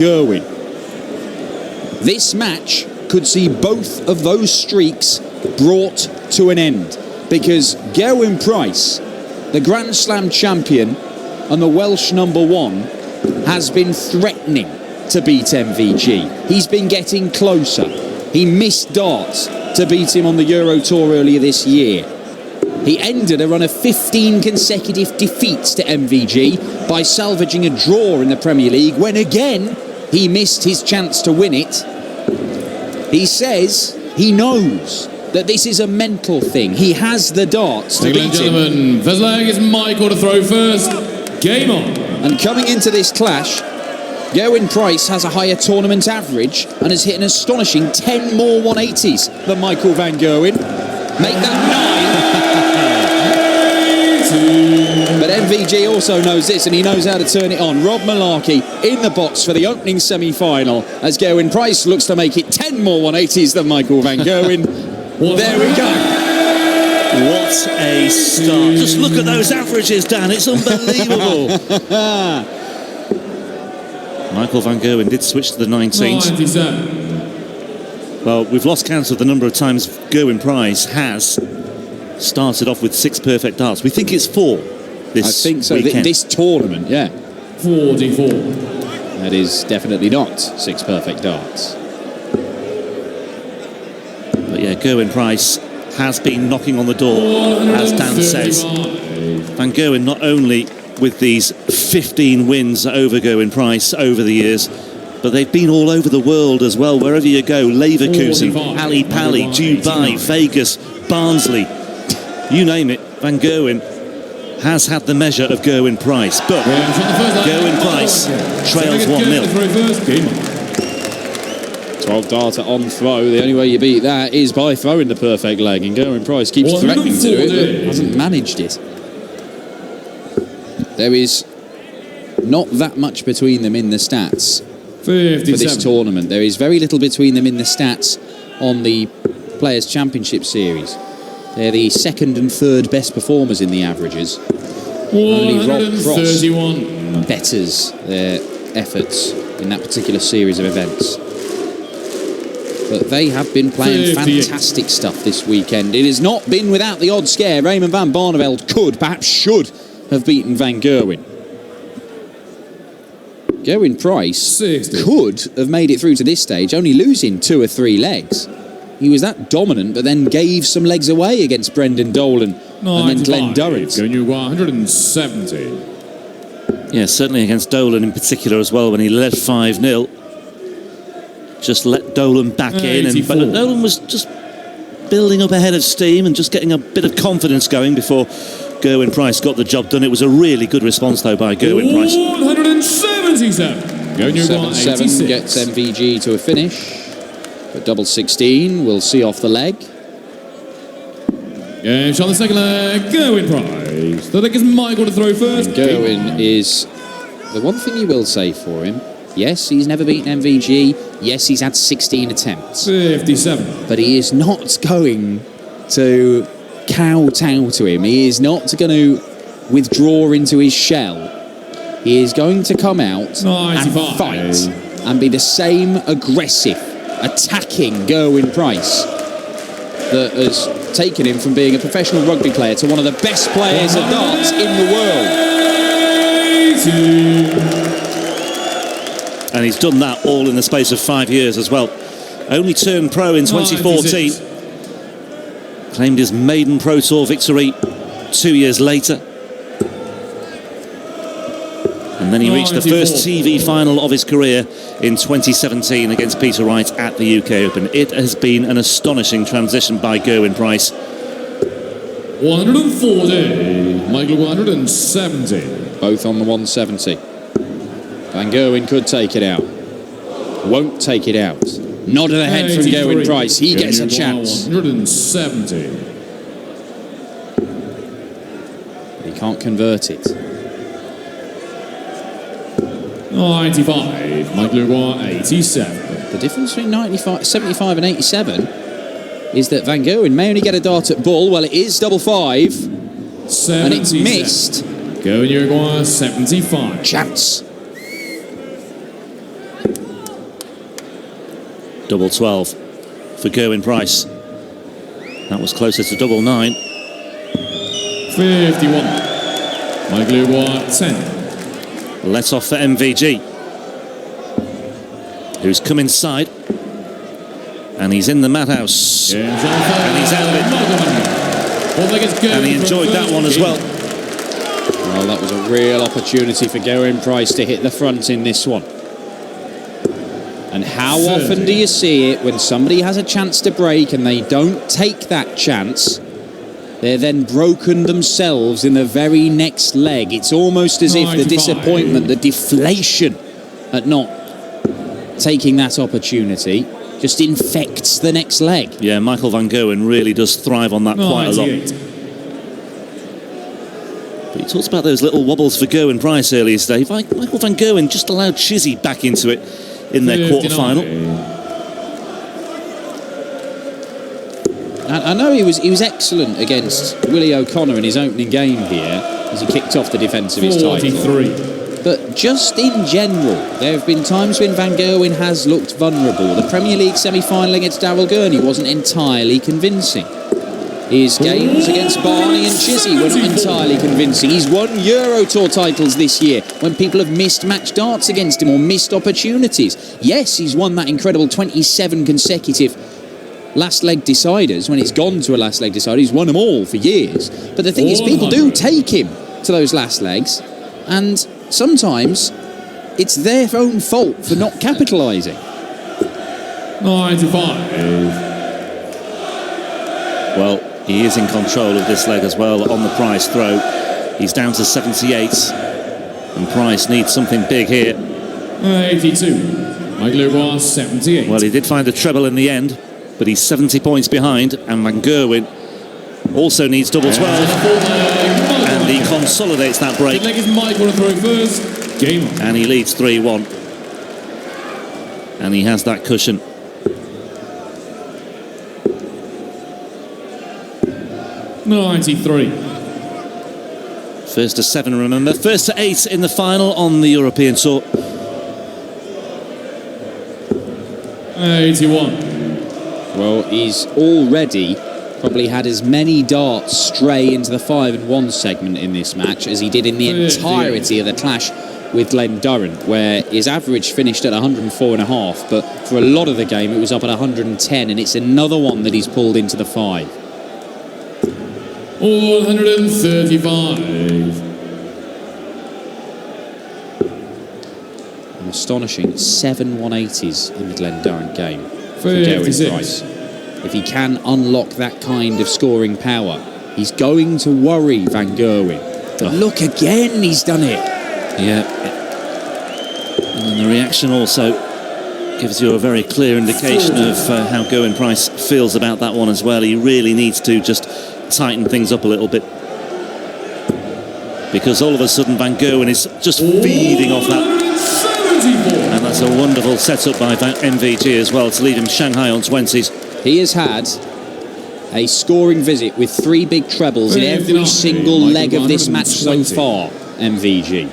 Gerwyn. This match could see both of those streaks brought to an end, because Gerwyn Price, the Grand Slam champion and the Welsh #1, has been threatening to beat MVG. He's been getting closer. He missed darts to beat him on the Euro Tour earlier this year. He ended a run of 15 consecutive defeats to MVG by salvaging a draw in the Premier League when again he missed his chance to win it. He says he knows that this is a mental thing. He has the darts to beat him. Gentlemen, first leg is Michael to throw first. Game on. And coming into this clash, Gerwyn Price has a higher tournament average and has hit an astonishing 10 more 180s than Michael van Gerwen. Make that 9. But MVG also knows this, and he knows how to turn it on. Rob Malarkey in the box for the opening semi-final as Gerwyn Price looks to make it 10 more 180s than Michael van Gerwen. There we go. What a start. Just look at those averages, Dan. It's unbelievable. Michael van Gerwen did switch to the 19th. 97. Well, we've lost count of the number of times Gerwyn Price has started off with 6 perfect darts. We think it's 4 this I think so. weekend. This tournament, yeah. 44. That is definitely not 6 perfect darts. But yeah, Gerwyn Price has been knocking on the door, as Dan says. Van Gerwen not only with these 15 wins over Gerwyn Price over the years, but they've been all over the world as well. Wherever you go, Leverkusen, Ali Pali, Dubai, Vegas, Barnsley, you name it, Van Gerwen has had the measure of Gerwyn Price. But Gerwyn Price trails 1-0. 12-darter on throw. The only way you beat that is by throwing the perfect leg, and Gerwyn Price keeps threatening to do it, but hasn't managed it. There is not that much between them in the stats 57. for this tournament. There is very little between them in the stats on the Players' Championship Series. They're the second and third best performers in the averages. Only Rob Cross betters their efforts in that particular series of events. But they have been playing fantastic stuff this weekend. It has not been without the odd scare. Raymond van Barneveld could, perhaps should, have beaten Van Gerwen. Gerwyn Price 60. could have made it through to this stage, only losing 2 or 3 legs. He was that dominant, but then gave some legs away against Brendan Dolan and then Glenn Durrant. Going you 170. Yeah, certainly against Dolan in particular as well, when he led 5-0. Just let Dolan back in, but Dolan was just building up a head of steam and just getting a bit of confidence going before Gerwyn Price got the job done. It was a really good response though by Gerwyn Price. 177. 7-7 gets MVG to a finish, but double 16 will see off the leg. Game shot on the second leg. Gerwyn Price. The leg is Michael to throw first. And Gerwyn is the one thing you will say for him. Yes, he's never beaten MVG. Yes, he's had 16 attempts. 57. But he is not going to kowtow to him. He is not going to withdraw into his shell. He is going to come out 95. and fight and be the same aggressive, attacking Gerwyn Price that has taken him from being a professional rugby player to one of the best players of darts in the world. And he's done that all in the space of 5 years as well. Only turned pro in 2014. Claimed his maiden Pro Tour victory 2 years later. And then he reached the first TV final of his career in 2017 against Peter Wright at the UK Open. It has been an astonishing transition by Gerwyn Price. 140. Michael 170. Both on the 170. Van Gerwen could take it out. Won't take it out. Nod of the head from Gerwyn Price. He gets a chance. 170. He can't convert it. 95. Michael 87. The difference between 75 and 87 is that Van Gerwen may only get a dart at bull. Well, it is double 5. And it's missed. Going Uruguay 75. Chance. Double 12 for Gerwyn Price. That was closer to double 9. 51. Michael van 10. Let off for MVG, who's come inside. And he's in the madhouse. And he's out of it. And he enjoyed that one as well. Well, that was a real opportunity for Gerwyn Price to hit the front in this one. And how often do you see it when somebody has a chance to break and they don't take that chance? They're then broken themselves in the very next leg. It's almost as if the disappointment, the deflation at not taking that opportunity just infects the next leg. Yeah, Michael van Gerwen really does thrive on that quite a lot. But he talks about those little wobbles for Gerwyn Price earlier today. Michael van Gerwen just allowed Chizzy back into it in their quarter-final. I know he was excellent against Willie O'Connor in his opening game here as he kicked off the defence of his title. But just in general, there have been times when Van Gerwen has looked vulnerable. The Premier League semi-final against Darrell Gurney wasn't entirely convincing. His games against Barney and Chizzy were not entirely convincing. He's won Euro Tour titles this year when people have missed match darts against him or missed opportunities. Yes, he's won that incredible 27 consecutive last leg deciders. When it's gone to a last leg decider, he's won them all for years. But the thing is, people do take him to those last legs, and sometimes it's their own fault for not capitalising. 95. Well, he is in control of this leg as well on the Price throw. He's down to 78, and Price needs something big here. 82. Michael van 78. Well, he did find a treble in the end, but he's 70 points behind, and Van Gerwen also needs double 12. And he consolidates that break. Leg is Michael to throw first. Game on. And he leads 3-1. And he has that cushion. '93. First to 7, remember. First to 8 in the final on the European Tour. 81. Well, he's already probably had as many darts stray into the 5 and 1 segment in this match as he did in the entirety of the clash with Glen Durrant, where his average finished at 104.5, but for a lot of the game it was up at 110, and it's another one that he's pulled into the 5. 135. An astonishing 7 180s in the Glen Durrant game for Gerwyn Price. If he can unlock that kind of scoring power, he's going to worry Van Gerwen. But look again, he's done it. Yeah. And the reaction also gives you a very clear indication of how Gerwyn Price feels about that one as well. He really needs to just tighten things up a little bit, because all of a sudden Van Gerwen is just feeding off that. And that's a wonderful setup by MVG as well to lead him Shanghai on 20s. He has had a scoring visit with 3 big trebles in every single leg of this match so far, MVG.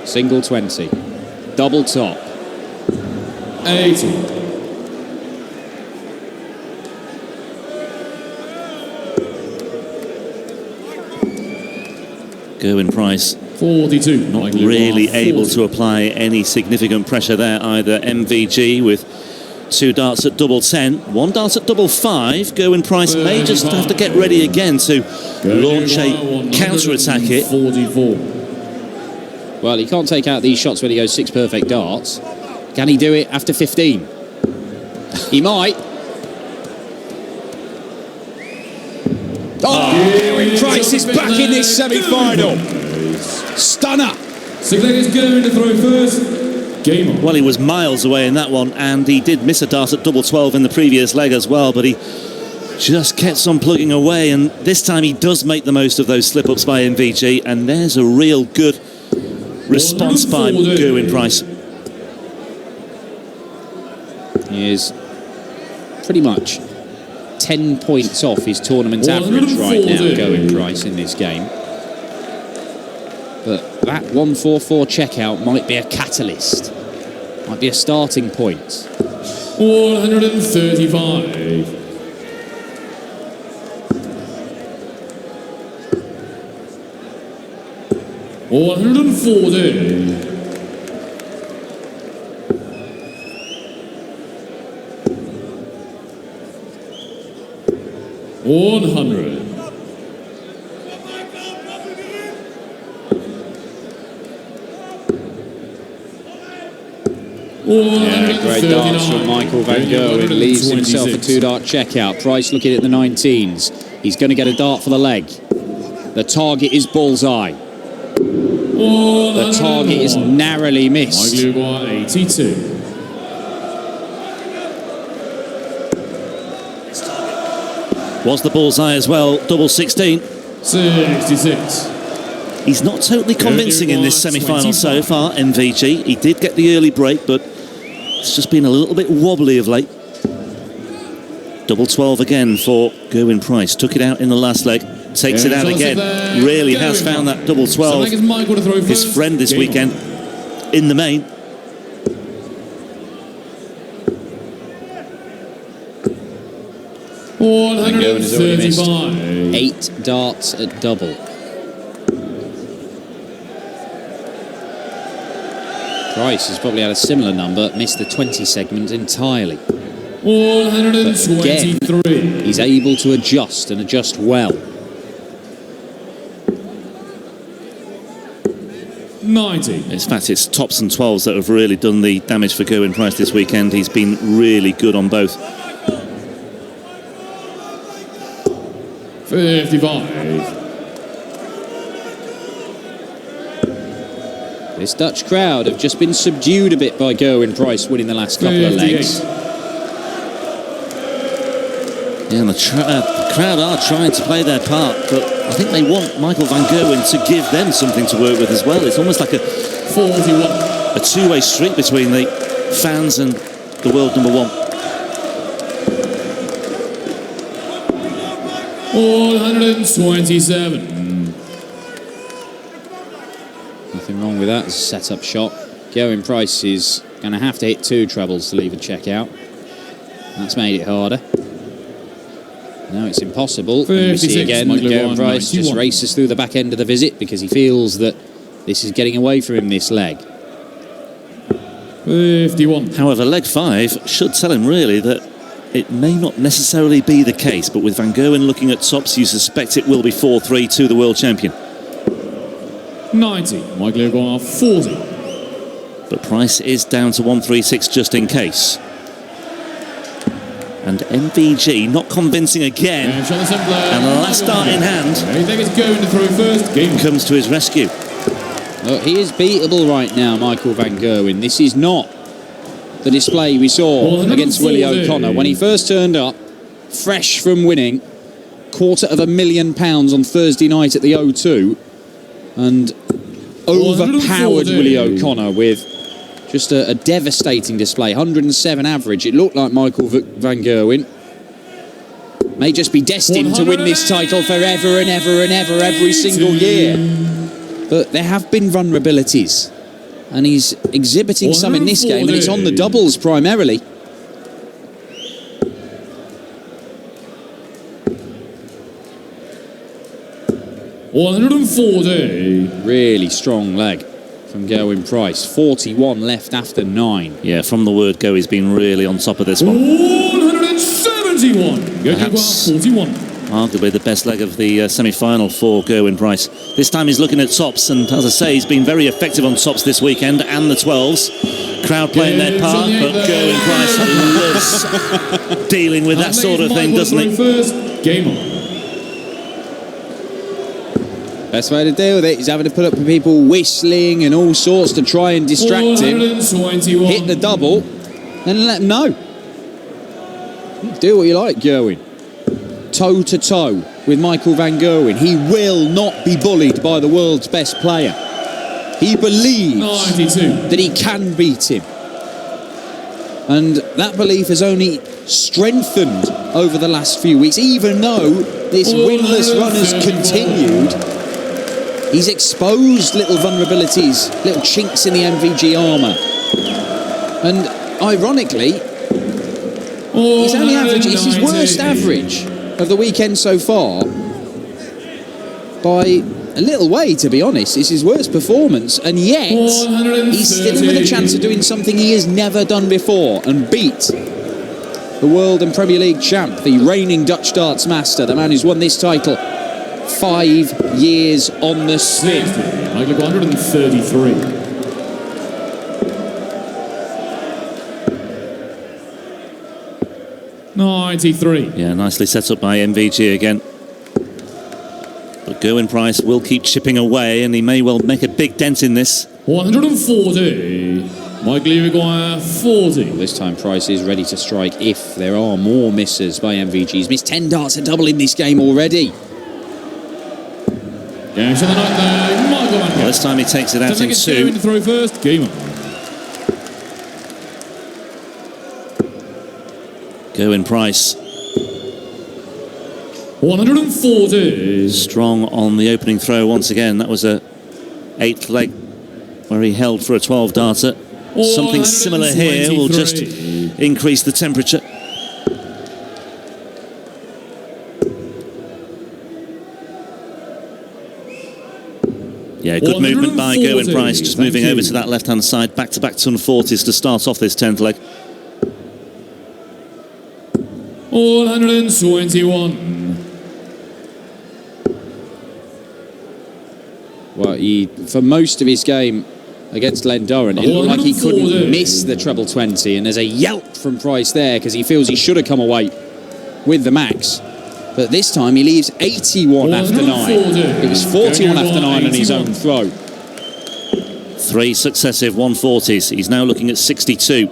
Single 20. Double top. 80. Gerwyn Price 42. not really able to apply any significant pressure there either. MVG with 2 darts at double 10, 1 dart at double 5. Gerwyn Price may just have to get ready again to launch a counter-attack here. 44. Well, he can't take out these shots when he goes 6 perfect darts. Can he do it after 15? He might. Oh, Price is back in this semi-final. Stunner. Six leg is going to throw first. Game on. Well, he was miles away in that one, and he did miss a dart at double 12 in the previous leg as well, but he just kept on plugging away, and this time he does make the most of those slip-ups by MVG, and there's a real good response by Gerwyn Price. He is pretty much 10 points off his tournament average right now, Gerwyn Price, in this game. But that 144 checkout might be a catalyst, might be a starting point. 135. 140. 100. Yeah, great darts from Michael van Gerwen. Leaves himself a 2-dart checkout. Price looking at the 19s. He's going to get a dart for the leg. The target is bullseye. The target is narrowly missed. 82. Was the bullseye as well, double 16. 66. He's not totally convincing in this semi-final so far, MVG. He did get the early break, but it's just been a little bit wobbly of late. Double 12 again for Gerwyn Price. Took it out in the last leg, takes it out again. Really has found that double 12. His friend this weekend in the main. Van Gerwen has already missed 8 darts at double. Price has probably had a similar number, missed the 20 segment entirely. 123. Again, he's able to adjust and adjust well. 90. In fact, it's tops and 12s that have really done the damage for Gerwyn Price this weekend. He's been really good on both. 55. This Dutch crowd have just been subdued a bit by Gerwyn Price winning the last couple of legs. Yeah, and the crowd are trying to play their part, but I think they want Michael van Gerwen to give them something to work with as well. It's almost like a 41. A two-way street between the fans and the world number one. 127. Nothing wrong with that as a set-up shot. Gerwyn Price is going to have to hit 2 trebles to leave a checkout. That's made it harder. Now it's impossible. We see again that Gerwyn Price just races through the back end of the visit because he feels that this is getting away from him, this leg. 51. However, leg 5 should tell him really that it may not necessarily be the case, but with Van Gerwen looking at tops, you suspect it will be 4-3 to the world champion. 90. Michael van Gerwen, 40. But Price is down to 136 just in case. And MVG not convincing again. And the last dart in hand comes to his rescue. Look, he is beatable right now, Michael van Gerwen. This is not the display we saw against Willie O'Connor when he first turned up, fresh from winning £250,000 on Thursday night at the O2, and overpowered Willie O'Connor with just a devastating display. 107 average. It looked like Michael van Gerwen may just be destined to win this title forever and ever and ever, every single year. But there have been vulnerabilities, and he's exhibiting some in this game, and it's on the doubles primarily. $140. Really strong leg from Gerwyn Price. 41 left after 9. Yeah, from the word go, he's been really on top of this one. 171. Perhaps 41. arguably the best leg of the semi-final for Gerwyn Price. This time he's looking at tops, and as I say, he's been very effective on tops this weekend and the 12s. Crowd playing their part, but Gerwyn Price loves dealing with that sort of thing, doesn't he? First, game on. Best way to deal with it is having to put up with people whistling and all sorts to try and distract him. Hit the double, and let him know. Do what you like, Gerwyn. Toe to toe with Michael van Gerwen. He will not be bullied by the world's best player. He believes 92. that he can beat him. And that belief has only strengthened over the last few weeks. Even though this winless run has continued, he's exposed little vulnerabilities, little chinks in the MVG armour. And ironically, He's only average. It's his worst average of the weekend so far by a little way, to be honest. It's his worst performance, and yet he's still in with a chance of doing something he has never done before and beat the World and Premier League champ, the reigning Dutch darts master, the man who's won this title 5 years on the spin. Michael 133. Yeah, nicely set up by MVG again. But Gerwyn Price will keep chipping away, and he may well make a big dent in this. 140. Michael 40. This time Price is ready to strike if there are more misses by MVG. He's missed 10 darts, a double in this game already. Game to the night there, Michael van Gerwen. Well, this time he takes it out in 2. To throw first, game on. Gerwyn Price 140. strong on the opening throw once again. That was a 8th leg where he held for a 12 darter. Something similar here will just increase the temperature. Yeah, good movement by Gerwyn Price, just moving over to that left-hand side. Back-to-back ton 40s to start off this 10th leg. 121. Well, for most of his game against Glendoran, it looked like he couldn't miss the treble 20, and there's a yelp from Price there because he feels he should have come away with the max. But this time he leaves 81 after 9. It was 41 after 9 on his own throw. 3 successive 140s. He's now looking at 62.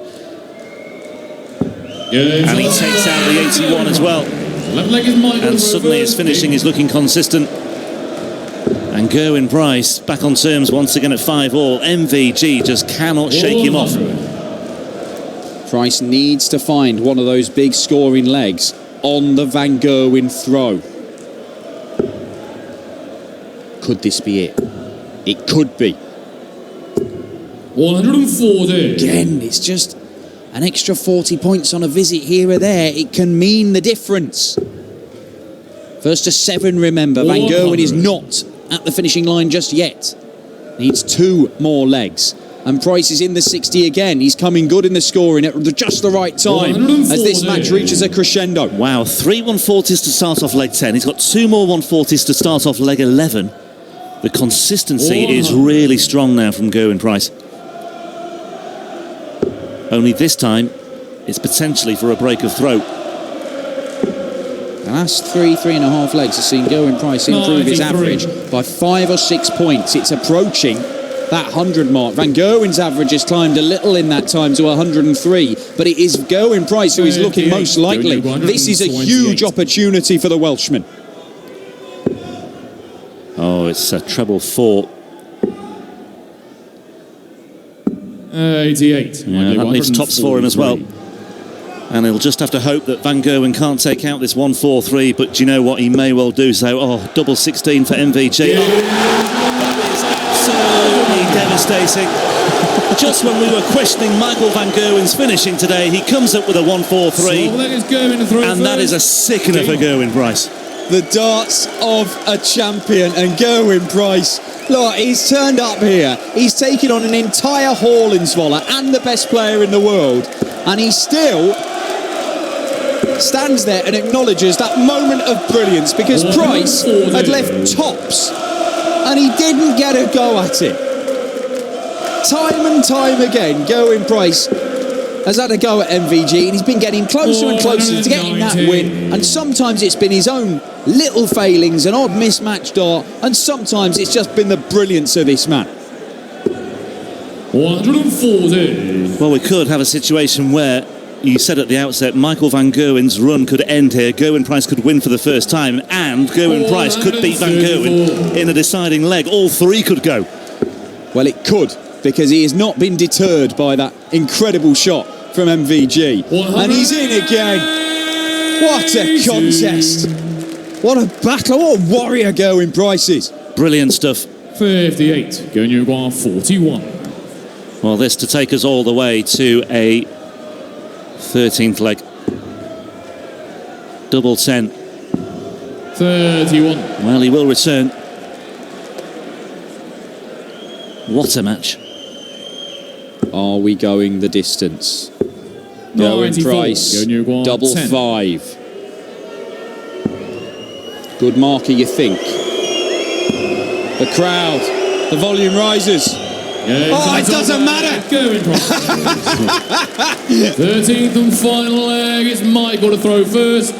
And he takes out the 81 as well. And suddenly his finishing is looking consistent. And Gerwyn Price back on terms once again at 5-all. MVG just cannot shake him off. Price needs to find one of those big scoring legs on the Van Gerwen throw. Could this be it? It could be. 140. Again, it's just an extra 40 points on a visit here or there. It can mean the difference. First to 7, remember. Van Gerwen is not at the finishing line just yet. Needs 2 more legs. And Price is in the 60 again. He's coming good in the scoring at just the right time as this match reaches a crescendo. Wow, 3 140s to start off leg 10. He's got 2 more 140s to start off leg 11. The consistency is really strong now from Gerwyn Price. Only this time, it's potentially for a break of throat. The last 3.5 legs have seen Gerwyn Price improve his average by 5 or 6 points. It's approaching that 100 mark. Van Gerwen's average has climbed a little in that time to 103, but it is Gerwyn Price who is looking most likely. This is a huge opportunity for the Welshman. Oh, it's a treble 4. 88. Yeah, that leaves tops for him as well. And he'll just have to hope that Van Gerwen can't take out this 143, but do you know what? He may well do so. Oh, double 16 for MVG. Oh, that is absolutely devastating. Just when we were questioning Michael van Gerwen's finishing today, he comes up with a 143. And that is a sickener for Gerwyn Price. The darts of a champion, and Gerwyn Price, look, he's turned up here. He's taken on an entire Hall-in-Swoller and the best player in the world, and he still stands there and acknowledges that moment of brilliance, because Price had left tops and he didn't get a go at it. Time and time again, Gerwyn Price has had a go at MVG, and he's been getting closer and closer to getting that win, and sometimes it's been his own little failings, an odd mismatched dart, and sometimes it's just been the brilliance of this man. 140. Well, we could have a situation where you said at the outset Michael van Gerwen's run could end here. Gerwyn Price could win for the first time, and Gerwyn Price could beat Van Gerwen in a deciding leg. All 3 could go. Well, it could, because he has not been deterred by that incredible shot from MVG. And he's in again. What a contest. What a battle. What a warrior Gerwyn Price is. Brilliant stuff. 58. Gerwyn 41. Well, this to take us all the way to a 13th leg. Double 10. 31. Well, he will return. What a match. Are we going the distance? Gerwyn 94. Price, Go, double 10. 5. Good marker, you think. The crowd, the volume rises. Oh, it doesn't matter. Gerwyn Price. 13th and final leg. It's Michael to throw first.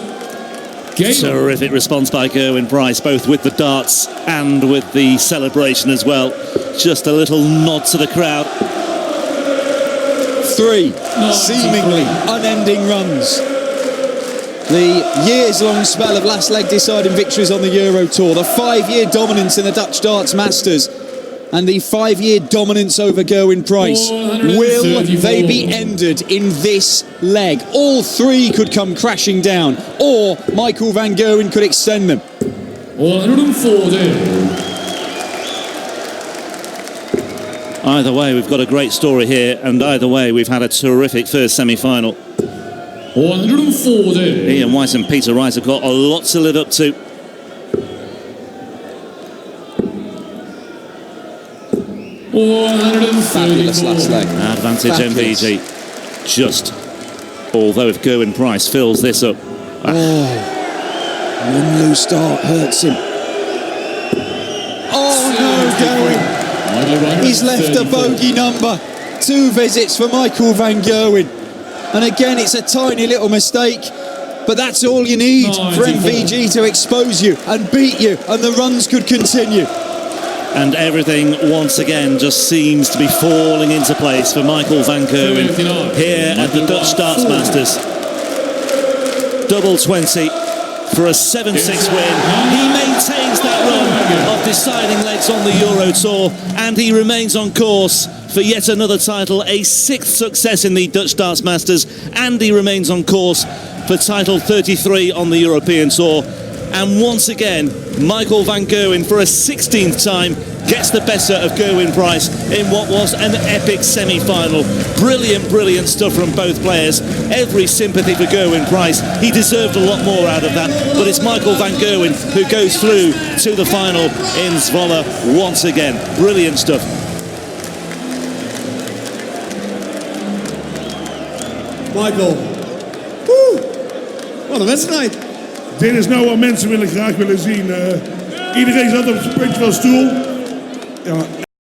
Terrific response by Gerwyn Price, both with the darts and with the celebration as well. Just a little nod to the crowd. 3 seemingly unending runs. The years-long spell of last leg deciding victories on the Euro Tour, the 5-year dominance in the Dutch Darts Masters, and the 5-year dominance over Gerwyn Price. Will they be ended in this leg? All 3 could come crashing down, or Michael van Gerwen could extend them. 140. Either way, we've got a great story here, and either way, we've had a terrific first semi-final. 140. Ian White and Peter Wright have got a lot to live up to. Fabulous last leg. Advantage MVG. Just. Although if Gerwyn Price fills this up. One loose start hurts him. Oh no, Gerwyn. He's left a bogey number. 2 visits for Michael van Gerwen. And again, it's a tiny little mistake. But that's all you need for MVG to expose you and beat you. And the runs could continue. And everything, once again, just seems to be falling into place for Michael van Gerwen here at the Dutch Darts Masters. Double 20 for a 7-6 win. He maintains that run of deciding legs on the Euro Tour, and he remains on course for yet another title, a 6th success in the Dutch Darts Masters, and he remains on course for title 33 on the European Tour. And once again, Michael van Gerwen, for a 16th time, gets the better of Gerwyn Price in what was an epic semi-final. Brilliant, brilliant stuff from both players. Every sympathy for Gerwyn Price. He deserved a lot more out of that. But it's Michael van Gerwen who goes through to the final in Zwolle once again. Brilliant stuff. Michael, woe, wat een wedstrijd. Dit is nou wat mensen graag willen zien. Iedereen zat op zijn puntje van stoel. Ja,